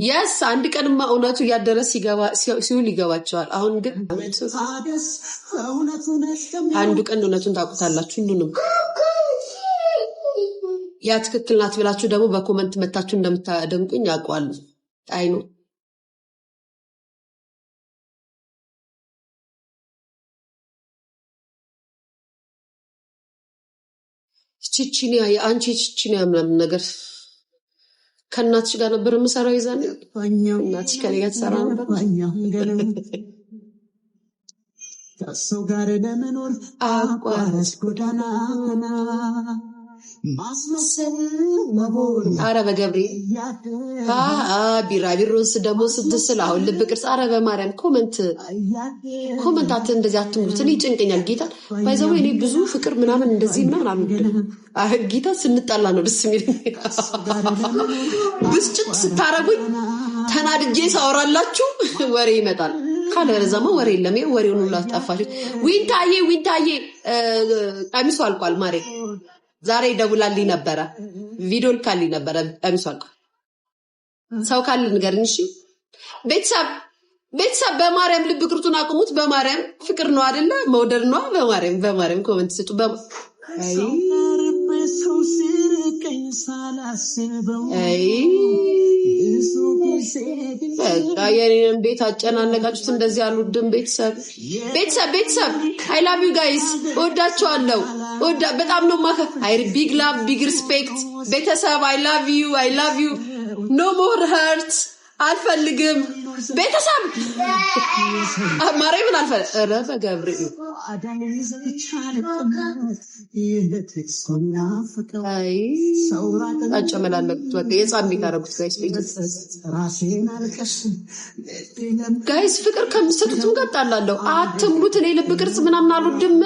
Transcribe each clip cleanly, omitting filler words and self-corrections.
የስ አንድ ቀንማ እውነቱ እያደረ ሲውል ይገባቸዋል። አሁን ግን አንዱ ቀን እውነቱን ታውቁታላችሁ። ሁሉንም ያ ትክክል ናት ብላችሁ ደግሞ በኮመንት መታችሁ እንደምታደንቁኝ ያውቀዋሉ። አይ ነው ቺቺኒያ የአንቺ ቺቺኒያ ምናምን ነገር ከእናትሽ ጋር ነበር የምሰራው። ይዛኔ እናትሽ ከኔ ጋር ትሰራ ነበር። ከሰው ጋር ለመኖር አቋራጭ ጎዳና ማስመሰል መቦር። አረ በገብርኤል ቢራቢሮስ ደግሞ ስትስል አሁን ልብ ቅርጽ። አረ በማርያም ኮመንታት እንደዚህ አትሙሉት። እኔ ይጨንቀኛል ጌታ ባይዘው። እኔ ብዙ ፍቅር ምናምን እንደዚህ ምናምን አልወድም። ጌታ ስንጣላ ነው ደስ የሚል። ብስጭት ስታረጉኝ ተናድጄ ሳወራላችሁ ወሬ ይመጣል። ካለረዛማ ወሬ የለም። ወሬውን ሁሉ አስጠፋሽ። ዊንታዬ ቀሚሱ አልቋል ማሬ። ዛሬ ደውላልኝ ነበረ፣ ቪዲዮ ልካልኝ ነበረ። ቀሚሱ አልቋል። ሰው ካለ ንገርኝ እሺ። ቤተሰብ በማርያም ልብ ቅርጹን አቁሙት። በማርያም ፍቅር ነው አይደለ? መውደድ ነው። በማርያም ኮመንት ስጡ። የኔንም ቤት አጨናነቃችሁት። እንደዚህ አልወድም። ቤተሰብ አይ ላቭ ዩ ጋይስ፣ እወዳችኋለሁ። በጣም ነው ማከ ቢግ ላቭ ቢግ ሪስፔክት። ቤተሰብ አይ ላቭ ዩ ኖ ሞር ሀርት አልፈልግም። ቤተሰብ ማርያምን አልፈልግም። ኧረ በገብርኤል አጨመላለቁት። በቃ የጻን ቤት አደረጉት ጋይስ። ፍቅር ከምትሰጡትም ጋር ጣላለሁ። አትምሉት። እኔ ልብ ቅርጽ ምናምን አልወድም።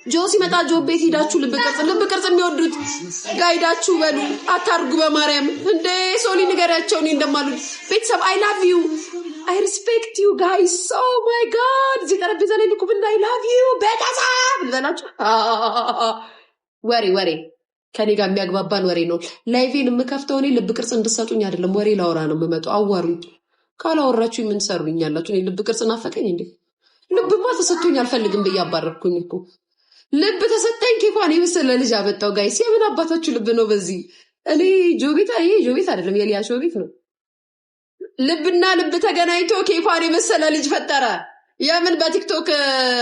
ጆ ሲመጣ ጆ ቤት ሂዳችሁ ልብ ቅርጽ የሚወዱት ጋይዳችሁ በሉ። አታርጉ በማርያም እንደ ሶሊ ንገሪያቸው እኔ እንደማሉት። ቤተሰብ አይ ላቭ ዩ አይ ሪስፔክት ዩ ጋይስ። ኦ ማይ ጋድ እዚህ ጠረጴዛ ላይ ልኩብና አይ ላቭ ዩ ቤተሰብ ልበላችሁ። ወሬ ከኔ ጋር የሚያግባባን ወሬ ነው። ላይቬን የምከፍተው እኔ ልብ ቅርጽ እንድሰጡኝ አይደለም፣ ወሬ ላወራ ነው የምመጣው። አዋሩኝ። ካላወራችሁ ምን ሰሩኛላችሁ? እኔ ልብ ቅርጽ ናፈቀኝ እንዴ? ልብማ ተሰጥቶኝ አልፈልግም ብዬ አባረርኩኝ እኮ። ልብ ተሰጠኝ። ኬኳን የመሰለ ልጅ አመጣው ጋይስ። የምን አባታችሁ ልብ ነው በዚህ? እኔ ጆቤት አይደለም የሊያ ሾቤት ነው። ልብና ልብ ተገናኝቶ ኬኳን የመሰለ ልጅ ፈጠረ። የምን በቲክቶክ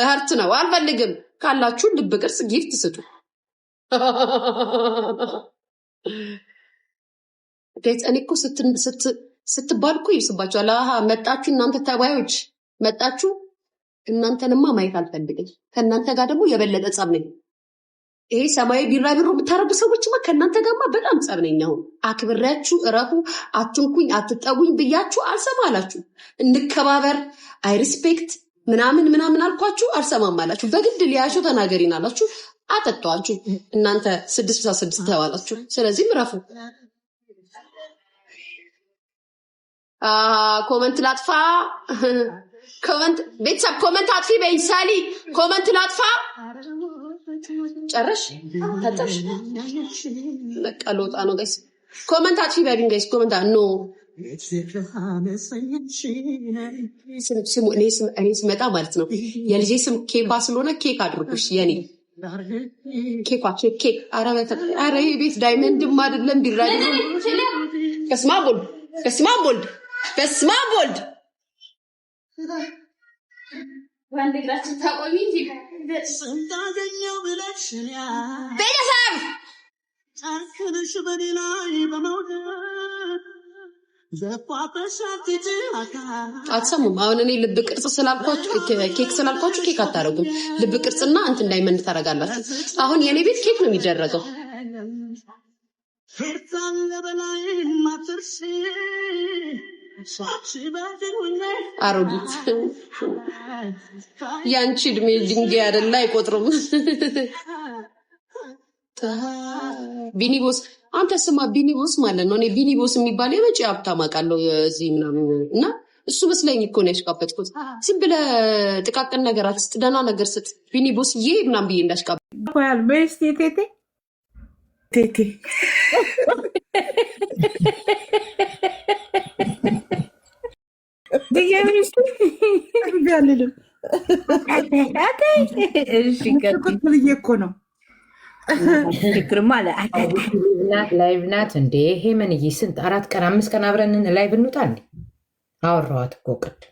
ሀርት ነው? አልፈልግም። ካላችሁ ልብ ቅርጽ ጊፍት ስጡ። እኔ እኮ ስትባል እኮ ይብስባችኋል። መጣችሁ እናንተ ተባዮች መጣችሁ። እናንተንማ ማየት አልፈልግም። ከእናንተ ጋር ደግሞ የበለጠ ጸብ ነኝ። ይሄ ሰማያዊ ቢራቢሮ የምታረጉ ሰዎችማ ከእናንተ ጋርማ በጣም ጸብ ነኝ። አሁን አክብሬያችሁ እረፉ፣ አትንኩኝ፣ አትጠጉኝ ብያችሁ አልሰማ አላችሁ። እንከባበር አይ ሪስፔክት ምናምን አልኳችሁ፣ አልሰማም አላችሁ። በግድ ሊያሾ ተናገሪን አላችሁ፣ አጠጣዋችሁ። እናንተ 6 ተባላችሁ። ስለዚህ እረፉ። ኮመንት ላጥፋ። ቤተሰብ ኮመንት አጥፊ በይኝ። ሳሊ ኮመንት ላጥፋ። ጨረሽ ታጠብሽ በቃ ልወጣ ነው ጋይስ። ኮመንት አጥፊ በይኝ ጋይስ። ኮመንት ኖ እኔ ስመጣ ማለት ነው የልጄ ስም ኬባ ስለሆነ ኬክ አድርጉሽ። የኔ ኬክ አረ ቤት ዳይመንድም አይደለም ቢራዲ በስመ አብ ወልድ ቤተሰብ አትሰሙም? አሁን እኔ ልብ ቅርጽ ስላልኳችሁ ኬክ ስላልኳችሁ ኬክ አታረጉም። ልብ ቅርጽና እንትን እንዳይመን ታረጋላችሁ። አሁን የኔ ቤት ኬክ ነው የሚደረገው። አሮጊት ያንቺ እድሜ ድንጋይ አይደለ አይቆጥሩም። ቢኒቦስ አንተ ስማ፣ ቢኒቦስ ማለት ነው። እኔ ቢኒቦስ የሚባል የመጪ ሀብታም አውቃለሁ እዚህ ምናምን እና እሱ መስለኝ እኮ ነው ያሽቃበጥኩት። ዝም ብለህ ጥቃቅን ነገር አትስጥ፣ ደህና ነገር ስጥ። ቢኒቦስ ምናምን ብዬ እንዳሽቃበጥ በስቲ ቴቴ አልልም። እሺ ትክክል እኮ ነው። ችግርማ ላይቭ ናት እንዴ? ሄመንዬ ስንት 4 ቀን 5 ቀን አብረን ላይቭ እንውጣ እንዴ? አወራኋት እኮ ቅድም።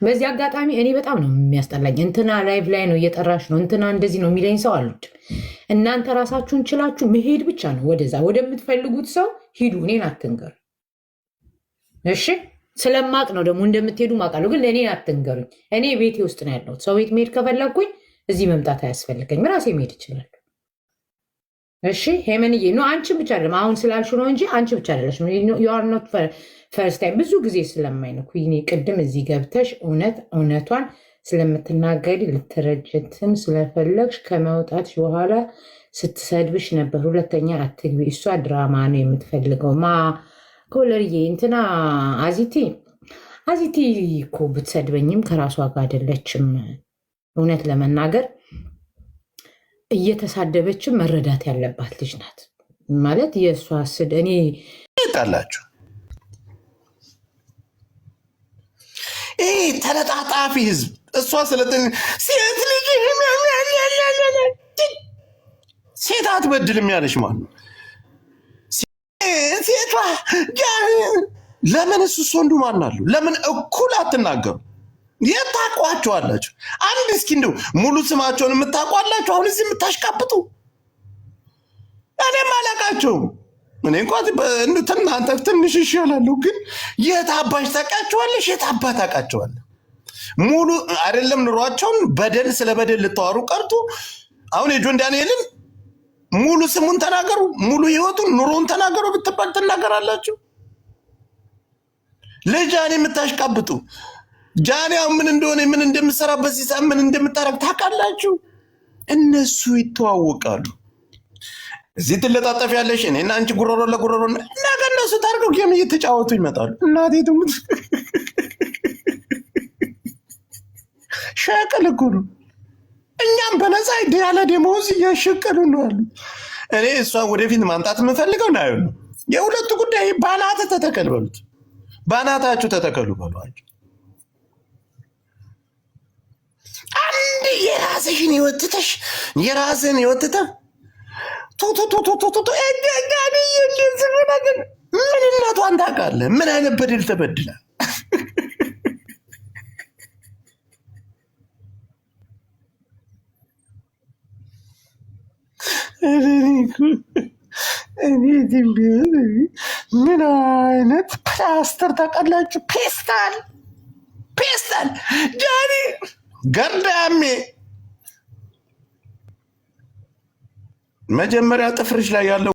በዚህ አጋጣሚ እኔ በጣም ነው የሚያስጠላኝ። እንትና ላይቭ ላይ ነው እየጠራሽ ነው እንትና እንደዚህ ነው የሚለኝ ሰው አሉት። እናንተ ራሳችሁን ችላችሁ መሄድ ብቻ ነው። ወደዛ ወደምትፈልጉት ሰው ሂዱ። እኔን አትንገሩ እሺ። ስለማቅ ነው ደግሞ እንደምትሄዱ ማውቃለሁ፣ ግን ለእኔን አትንገሩኝ። እኔ ቤቴ ውስጥ ነው ያለሁት። ሰው ቤት መሄድ ከፈለግኩኝ እዚህ መምጣት አያስፈልገኝም፣ ራሴ መሄድ ይችላል። እሺ ሄመንዬ ነው አንቺን ብቻ አይደለም አሁን ስላልሹ ነው እንጂ አንቺ ብቻ አይደለሽም። ዩ አር ኖት ፈርስት ታይም። ብዙ ጊዜ ስለማይነኩ ይኔ ቅድም እዚህ ገብተሽ እውነቷን ስለምትናገሪ ልትረጅትም ስለፈለግሽ ከመውጣትሽ በኋላ ስትሰድብሽ ነበር። ሁለተኛ አትግቢ፣ እሷ ድራማ ነው የምትፈልገው። ማ ኮለርዬ እንትና አዚቲ እኮ ብትሰድበኝም ከራሷ ጋር አይደለችም። እውነት ለመናገር እየተሳደበችም መረዳት ያለባት ልጅ ናት። ማለት የእሷ ስድ እኔ ጣላችሁ ተለጣጣፊ ህዝብ እሷ ሴት ልጅ ሴት አትበድልም ያለሽ ማን ነው? ሴቷ ለምን እሱ ወንዱ ማን አሉ? ለምን እኩል አትናገሩ? የት ታውቋቸዋላችሁ? አንድ እስኪ እንደው ሙሉ ስማቸውን የምታውቋላችሁ? አሁን እዚህ የምታሽቃብጡ እኔም አላውቃቸውም። እኔ እንኳን እናንተ ትንሽ ይሻላለሁ፣ ግን የት አባሽ ታውቃቸዋለሽ? የት አባ ታውቃቸዋለህ? ሙሉ አይደለም ኑሯቸውን በደል ስለ በደል ልታወሩ ቀርቶ አሁን የጆን ዳንኤልን ሙሉ ስሙን ተናገሩ፣ ሙሉ ህይወቱን ኑሮውን ተናገሩ ብትባል ትናገራላችሁ? ለጃኔ የምታሽቃብጡ ጃኔው ምን እንደሆነ ምን እንደምሰራ በዚህ ሰዓት ምን እንደምታረግ ታውቃላችሁ? እነሱ ይተዋወቃሉ። እዚህ ትለጣጠፍ ያለሽ እኔና አንቺ ጉሮሮ ለጉሮሮ ነገ እነሱ ታርገው ጌም እየተጫወቱ ይመጣሉ። እናቴ ትሙት ሸቀል እኮ ነው። እኛም በነፃ ያለ ደመወዝ እያሸቀሉ ነው አሉ። እኔ እሷን ወደፊት ማምጣት የምፈልገው ነው የሁለቱ ጉዳይ ባናተ ተተከል በሉት፣ ባናታችሁ ተተከሉ በሏቸው። አንድ የራስሽን ይወትተሽ የራስን ይወትተ ቶቶቶቶቶ ምንነቷን ታውቃለህ? ምን አይነት በደል ተበድላ ምን አይነት ፕላስተር ታውቃላችሁ? ፔስታል ጃኒ ገርዳሜ መጀመሪያ ጥፍርሽ ላይ ያለው